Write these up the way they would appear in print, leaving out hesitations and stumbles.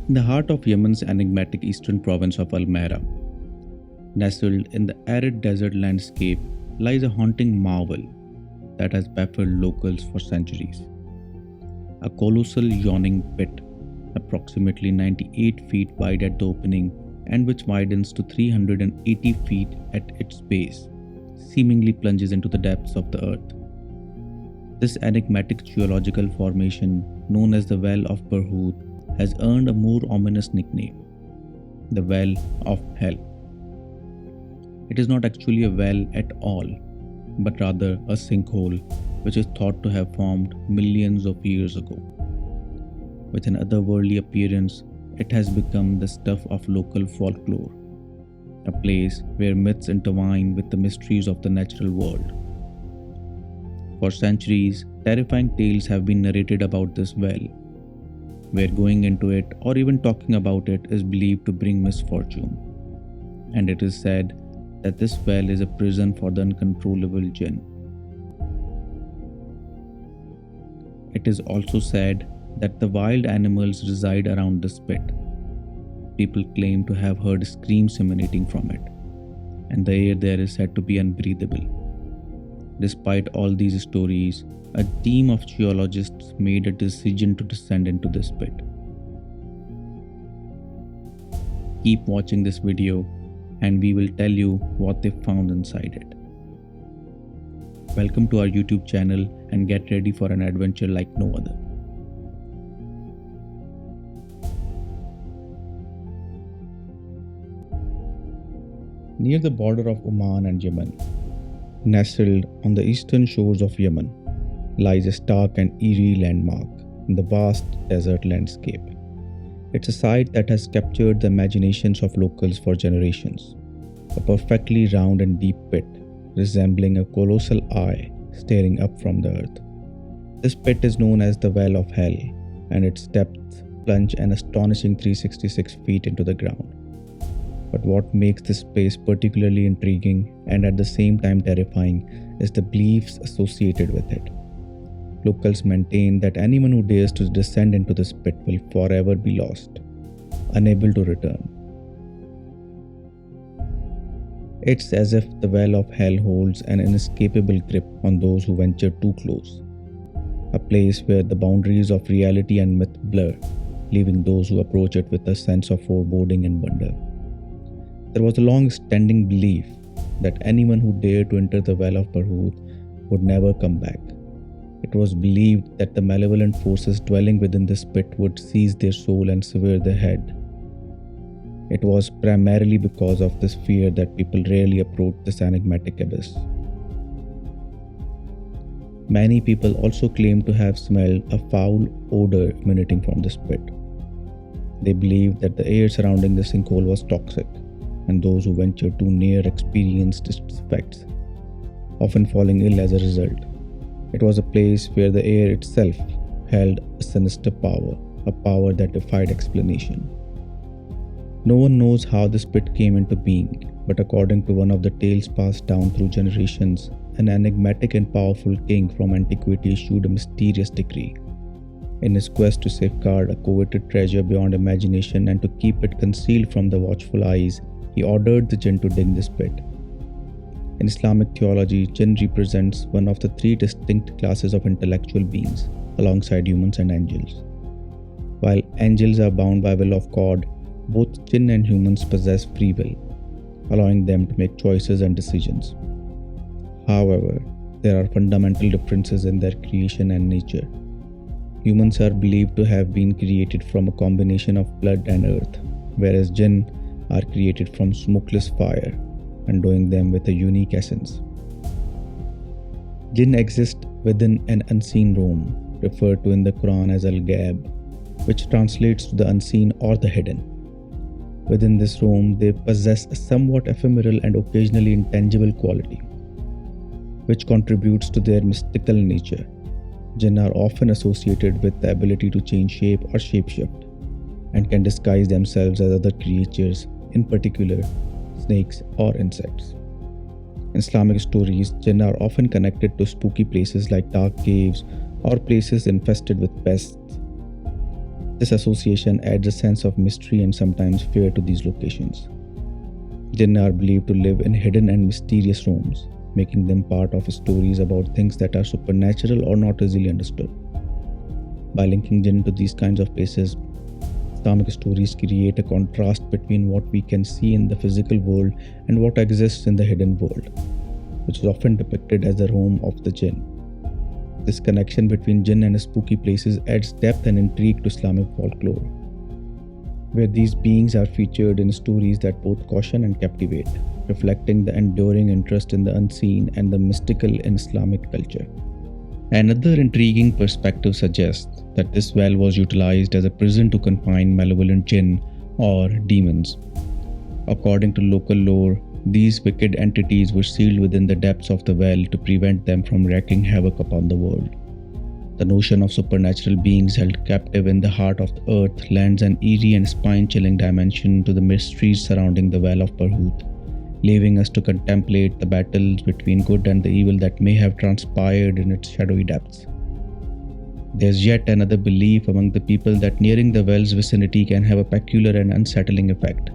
In the heart of Yemen's enigmatic eastern province of Al Mahra, nestled in the arid desert landscape, lies a haunting marvel that has baffled locals for centuries. A colossal yawning pit, approximately 98 feet wide at the opening and which widens to 380 feet at its base, seemingly plunges into the depths of the earth. This enigmatic geological formation, known as the Well of Barhout, has earned a more ominous nickname, the Well of Hell. It is not actually a well at all, but rather a sinkhole which is thought to have formed millions of years ago. With an otherworldly appearance, it has become the stuff of local folklore, a place where myths intertwine with the mysteries of the natural world. For centuries, terrifying tales have been narrated about this well, where going into it or even talking about it is believed to bring misfortune. And it is said that this well is a prison for the uncontrollable jinn. It is also said that the wild animals reside around this pit. People claim to have heard screams emanating from it, and the air there is said to be unbreathable. Despite all these stories, a team of geologists made a decision to descend into this pit. Keep watching this video and we will tell you what they found inside it. Welcome to our YouTube channel and get ready for an adventure like no other. Near the border of Oman and Yemen, nestled on the eastern shores of Yemen, lies a stark and eerie landmark in the vast desert landscape. It's a site that has captured the imaginations of locals for generations. A perfectly round and deep pit, resembling a colossal eye staring up from the earth. This pit is known as the Well of Hell, and its depths plunge an astonishing 366 feet into the ground. But what makes this place particularly intriguing and at the same time terrifying is the beliefs associated with it. Locals maintain that anyone who dares to descend into this pit will forever be lost, unable to return. It's as if the Well of Hell holds an inescapable grip on those who venture too close. A place where the boundaries of reality and myth blur, leaving those who approach it with a sense of foreboding and wonder. There was a long-standing belief that anyone who dared to enter the Well of Barhout would never come back. It was believed that the malevolent forces dwelling within this pit would seize their soul and sever their head. It was primarily because of this fear that people rarely approached this enigmatic abyss. Many people also claim to have smelled a foul odor emanating from this pit. They believed that the air surrounding the sinkhole was toxic, and those who ventured too near experienced its effects, often falling ill as a result. It was a place where the air itself held a sinister power, a power that defied explanation. No one knows how this pit came into being, but according to one of the tales passed down through generations, an enigmatic and powerful king from antiquity issued a mysterious decree. In his quest to safeguard a coveted treasure beyond imagination and to keep it concealed from the watchful eyes, he ordered the jinn to dig this pit. In Islamic theology, jinn represents one of the three distinct classes of intellectual beings, alongside humans and angels. While angels are bound by will of God, both jinn and humans possess free will, allowing them to make choices and decisions. However, there are fundamental differences in their creation and nature. Humans are believed to have been created from a combination of blood and earth, whereas jinn are created from smokeless fire, endowing them with a unique essence. Jinn exist within an unseen realm, referred to in the Quran as Al-Ghaib, which translates to the unseen or the hidden. Within this realm, they possess a somewhat ephemeral and occasionally intangible quality, which contributes to their mystical nature. Jinn are often associated with the ability to change shape or shapeshift, and can disguise themselves as other creatures, in particular snakes or insects. In Islamic stories, jinn are often connected to spooky places like dark caves or places infested with pests. This association adds a sense of mystery and sometimes fear to these locations. Jinn are believed to live in hidden and mysterious rooms, making them part of stories about things that are supernatural or not easily understood. By linking Jinn to these kinds of places, Islamic stories create a contrast between what we can see in the physical world and what exists in the hidden world, which is often depicted as the home of the Jinn. This connection between Jinn and spooky places adds depth and intrigue to Islamic folklore, where these beings are featured in stories that both caution and captivate, reflecting the enduring interest in the unseen and the mystical in Islamic culture. Another intriguing perspective suggests that this well was utilized as a prison to confine malevolent jinn or demons. According to local lore, these wicked entities were sealed within the depths of the well to prevent them from wreaking havoc upon the world. The notion of supernatural beings held captive in the heart of the earth lends an eerie and spine-chilling dimension to the mysteries surrounding the Well of Barhout, leaving us to contemplate the battles between good and the evil that may have transpired in its shadowy depths. There's yet another belief among the people that nearing the well's vicinity can have a peculiar and unsettling effect.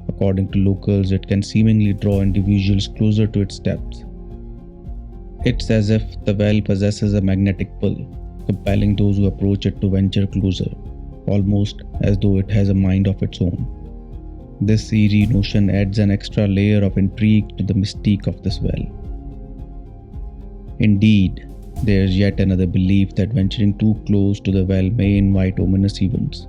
According to locals, it can seemingly draw individuals closer to its depths. It's as if the well possesses a magnetic pull, compelling those who approach it to venture closer, almost as though it has a mind of its own. This eerie notion adds an extra layer of intrigue to the mystique of this well. Indeed, there is yet another belief that venturing too close to the well may invite ominous events.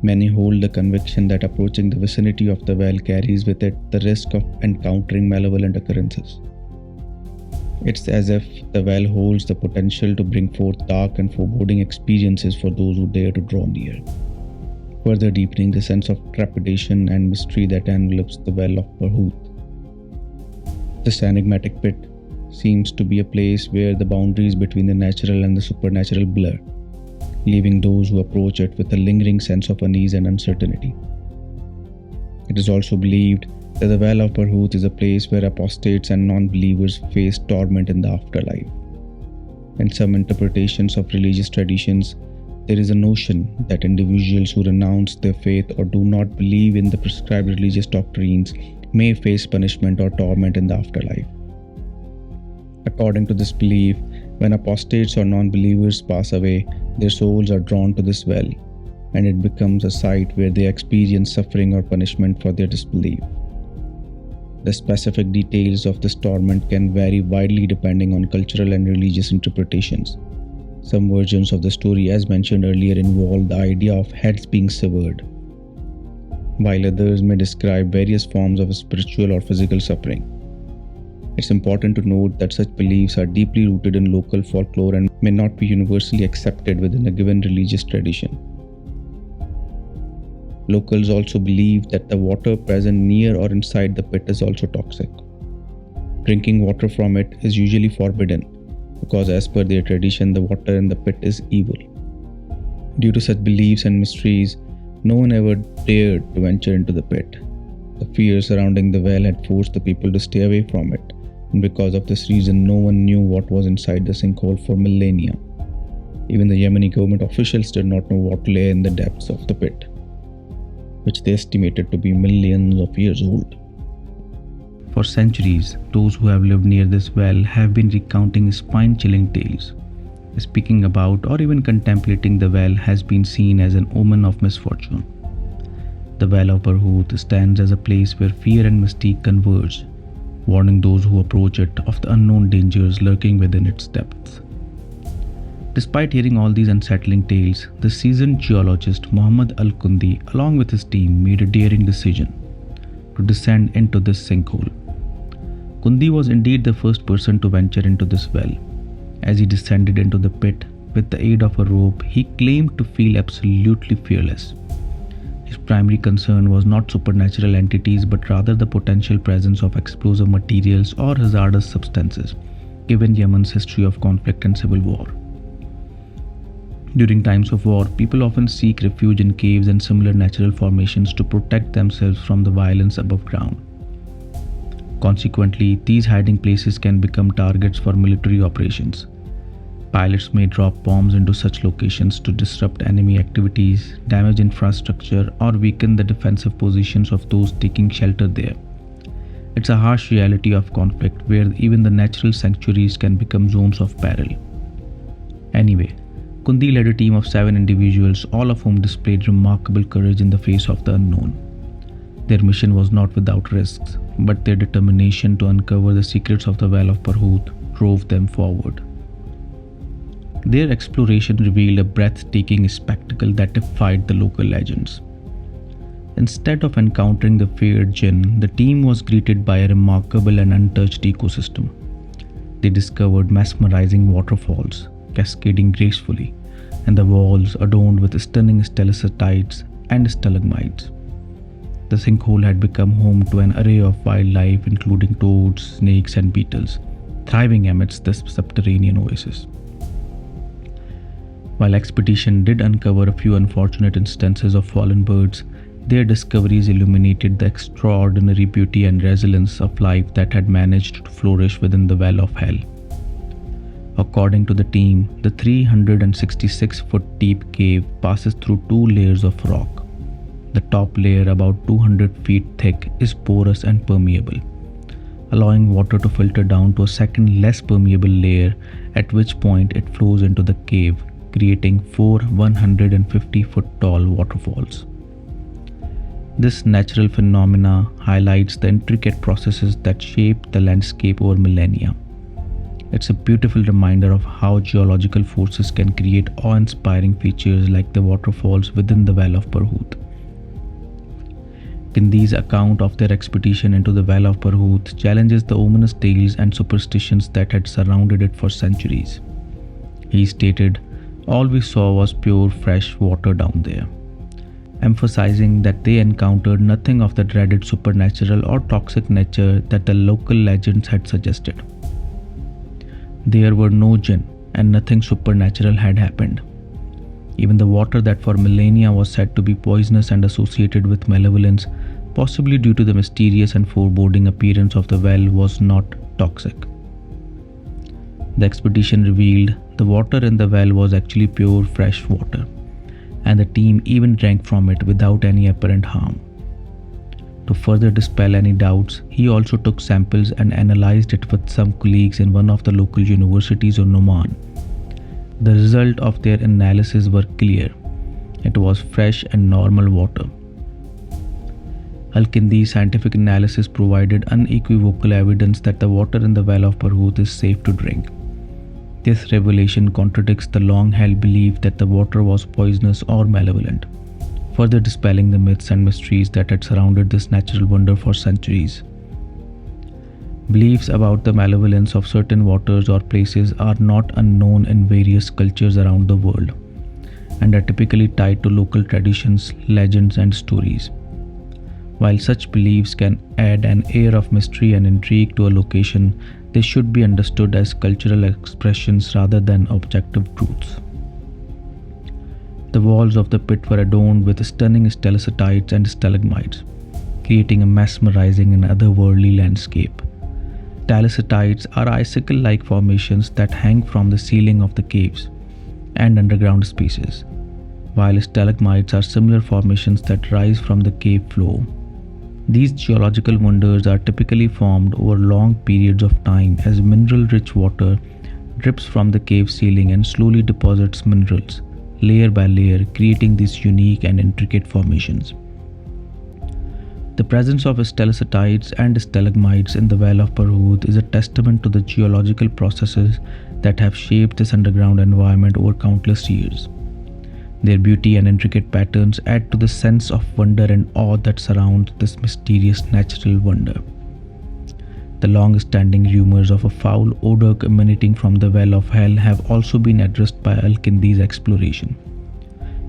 Many hold the conviction that approaching the vicinity of the well carries with it the risk of encountering malevolent occurrences. It's as if the well holds the potential to bring forth dark and foreboding experiences for those who dare to draw near, further deepening the sense of trepidation and mystery that envelops the Well of Barhout. This enigmatic pit seems to be a place where the boundaries between the natural and the supernatural blur, leaving those who approach it with a lingering sense of unease and uncertainty. It is also believed that the Well of Barhout is a place where apostates and non-believers face torment in the afterlife. In some interpretations of religious traditions, there is a notion that individuals who renounce their faith or do not believe in the prescribed religious doctrines may face punishment or torment in the afterlife. According to this belief, when apostates or non-believers pass away, their souls are drawn to this well, and it becomes a site where they experience suffering or punishment for their disbelief. The specific details of this torment can vary widely depending on cultural and religious interpretations. Some versions of the story, as mentioned earlier, involve the idea of heads being severed, while others may describe various forms of spiritual or physical suffering. It's important to note that such beliefs are deeply rooted in local folklore and may not be universally accepted within a given religious tradition. Locals also believe that the water present near or inside the pit is also toxic. Drinking water from it is usually forbidden because, as per their tradition, the water in the pit is evil. Due to such beliefs and mysteries, no one ever dared to venture into the pit. The fear surrounding the well had forced the people to stay away from it, and because of this reason, no one knew what was inside the sinkhole for millennia. Even the Yemeni government officials did not know what lay in the depths of the pit, which they estimated to be millions of years old. For centuries, those who have lived near this well have been recounting spine-chilling tales. Speaking about or even contemplating the well has been seen as an omen of misfortune. The Well of Barhout stands as a place where fear and mystique converge, warning those who approach it of the unknown dangers lurking within its depths. Despite hearing all these unsettling tales, the seasoned geologist Muhammad Al-Kundi, along with his team, made a daring decision to descend into this sinkhole. Kundi was indeed the first person to venture into this well. As he descended into the pit with the aid of a rope, he claimed to feel absolutely fearless. His primary concern was not supernatural entities but rather the potential presence of explosive materials or hazardous substances, given Yemen's history of conflict and civil war. During times of war, people often seek refuge in caves and similar natural formations to protect themselves from the violence above ground. Consequently, these hiding places can become targets for military operations. Pilots may drop bombs into such locations to disrupt enemy activities, damage infrastructure, or weaken the defensive positions of those taking shelter there. It's a harsh reality of conflict where even the natural sanctuaries can become zones of peril. Anyway, Kundi led a team of 7 individuals, all of whom displayed remarkable courage in the face of the unknown. Their mission was not without risks, but their determination to uncover the secrets of the Well of Barhout drove them forward. Their exploration revealed a breathtaking spectacle that defied the local legends. Instead of encountering the feared Jinn, the team was greeted by a remarkable and untouched ecosystem. They discovered mesmerizing waterfalls, cascading gracefully, and the walls adorned with stunning stalactites and stalagmites. The sinkhole had become home to an array of wildlife, including toads, snakes, and beetles, thriving amidst this subterranean oasis. While expedition did uncover a few unfortunate instances of fallen birds, their discoveries illuminated the extraordinary beauty and resilience of life that had managed to flourish within the Well of Hell. According to the team, the 366-foot deep cave passes through 2 layers of rock. The top layer, about 200 feet thick, is porous and permeable, allowing water to filter down to a second less permeable layer, at which point it flows into the cave, creating 4 150-foot tall waterfalls. This natural phenomena highlights the intricate processes that shaped the landscape over millennia. It's a beautiful reminder of how geological forces can create awe-inspiring features like the waterfalls within the Well of Barhout. Kindi's account of their expedition into the Well of Barhout challenges the ominous tales and superstitions that had surrounded it for centuries. He stated, "All we saw was pure fresh water down there," emphasizing that they encountered nothing of the dreaded supernatural or toxic nature that the local legends had suggested. There were no jinn, and nothing supernatural had happened. Even the water that for millennia was said to be poisonous and associated with malevolence, possibly due to the mysterious and foreboding appearance of the well, was not toxic. The expedition revealed the water in the well was actually pure fresh water, and the team even drank from it without any apparent harm. To further dispel any doubts, he also took samples and analyzed it with some colleagues in one of the local universities of Oman. The result of their analysis were clear. It was fresh and normal water. Al-Kindi's scientific analysis provided unequivocal evidence that the water in the Well of Barhout is safe to drink. This revelation contradicts the long-held belief that the water was poisonous or malevolent, further dispelling the myths and mysteries that had surrounded this natural wonder for centuries. Beliefs about the malevolence of certain waters or places are not unknown in various cultures around the world, and are typically tied to local traditions, legends, and stories. While such beliefs can add an air of mystery and intrigue to a location, they should be understood as cultural expressions rather than objective truths. The walls of the pit were adorned with stunning stalactites and stalagmites, creating a mesmerizing and otherworldly landscape. Stalactites are icicle-like formations that hang from the ceiling of the caves and underground spaces, while stalagmites are similar formations that rise from the cave floor. These geological wonders are typically formed over long periods of time as mineral-rich water drips from the cave ceiling and slowly deposits minerals, layer by layer, creating these unique and intricate formations. The presence of stalactites and stalagmites in the Well of Barhout is a testament to the geological processes that have shaped this underground environment over countless years. Their beauty and intricate patterns add to the sense of wonder and awe that surrounds this mysterious natural wonder. The long-standing rumors of a foul odor emanating from the Well of Hell have also been addressed by Al-Kindi's exploration.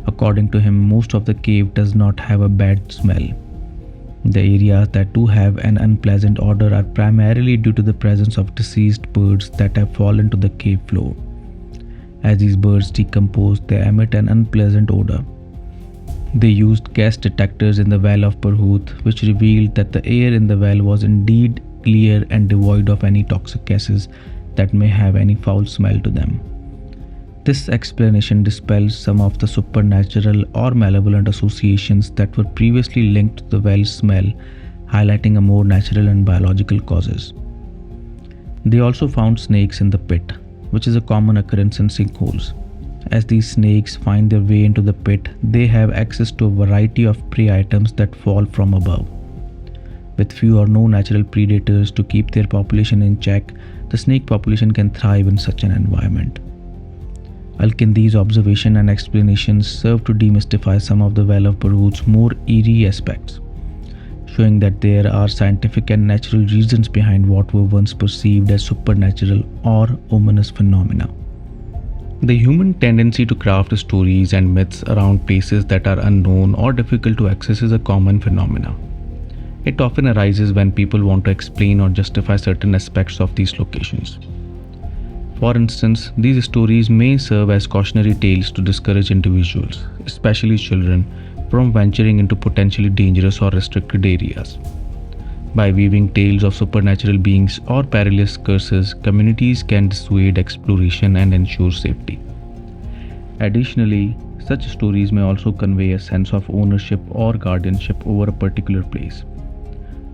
According to him, most of the cave does not have a bad smell. The areas that do have an unpleasant odor are primarily due to the presence of deceased birds that have fallen to the cave floor. As these birds decompose, they emit an unpleasant odor. They used gas detectors in the Well of Barhout, which revealed that the air in the well was indeed clear and devoid of any toxic gases that may have any foul smell to them. This explanation dispels some of the supernatural or malevolent associations that were previously linked to the well's smell, highlighting a more natural and biological causes. They also found snakes in the pit, which is a common occurrence in sinkholes. As these snakes find their way into the pit, they have access to a variety of prey items that fall from above. With few or no natural predators to keep their population in check, the snake population can thrive in such an environment. These observations and explanations serve to demystify some of the Wellofbarhout's more eerie aspects, showing that there are scientific and natural reasons behind what were once perceived as supernatural or ominous phenomena. The human tendency to craft stories and myths around places that are unknown or difficult to access is a common phenomenon. It often arises when people want to explain or justify certain aspects of these locations. For instance, these stories may serve as cautionary tales to discourage individuals, especially children, from venturing into potentially dangerous or restricted areas. By weaving tales of supernatural beings or perilous curses, communities can dissuade exploration and ensure safety. Additionally, such stories may also convey a sense of ownership or guardianship over a particular place.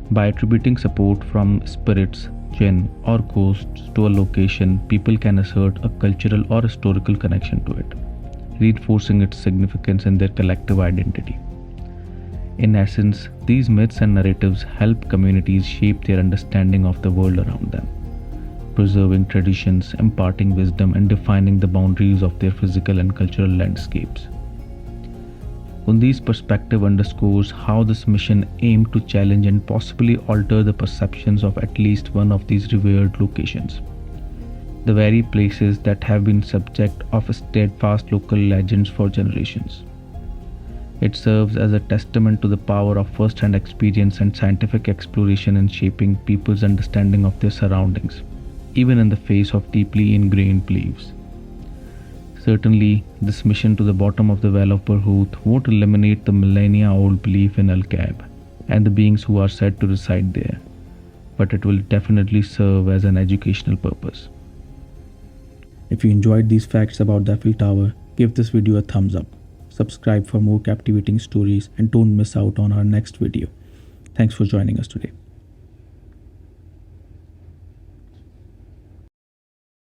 By attributing support from spirits, jinn, or ghosts to a location, people can assert a cultural or historical connection to it, reinforcing its significance in their collective identity. In essence, these myths and narratives help communities shape their understanding of the world around them, preserving traditions, imparting wisdom, and defining the boundaries of their physical and cultural landscapes. Undi's perspective underscores how this mission aimed to challenge and possibly alter the perceptions of at least one of these revered locations, the very places that have been subject of steadfast local legends for generations. It serves as a testament to the power of first-hand experience and scientific exploration in shaping people's understanding of their surroundings, even in the face of deeply ingrained beliefs. Certainly, this mission to the bottom of the Wellofbarhout won't eliminate the millennia-old belief in Al-Kab and the beings who are said to reside there, but it will definitely serve as an educational purpose. If you enjoyed these facts about the Eiffel Tower, give this video a thumbs up. Subscribe for more captivating stories and don't miss out on our next video. Thanks for joining us today.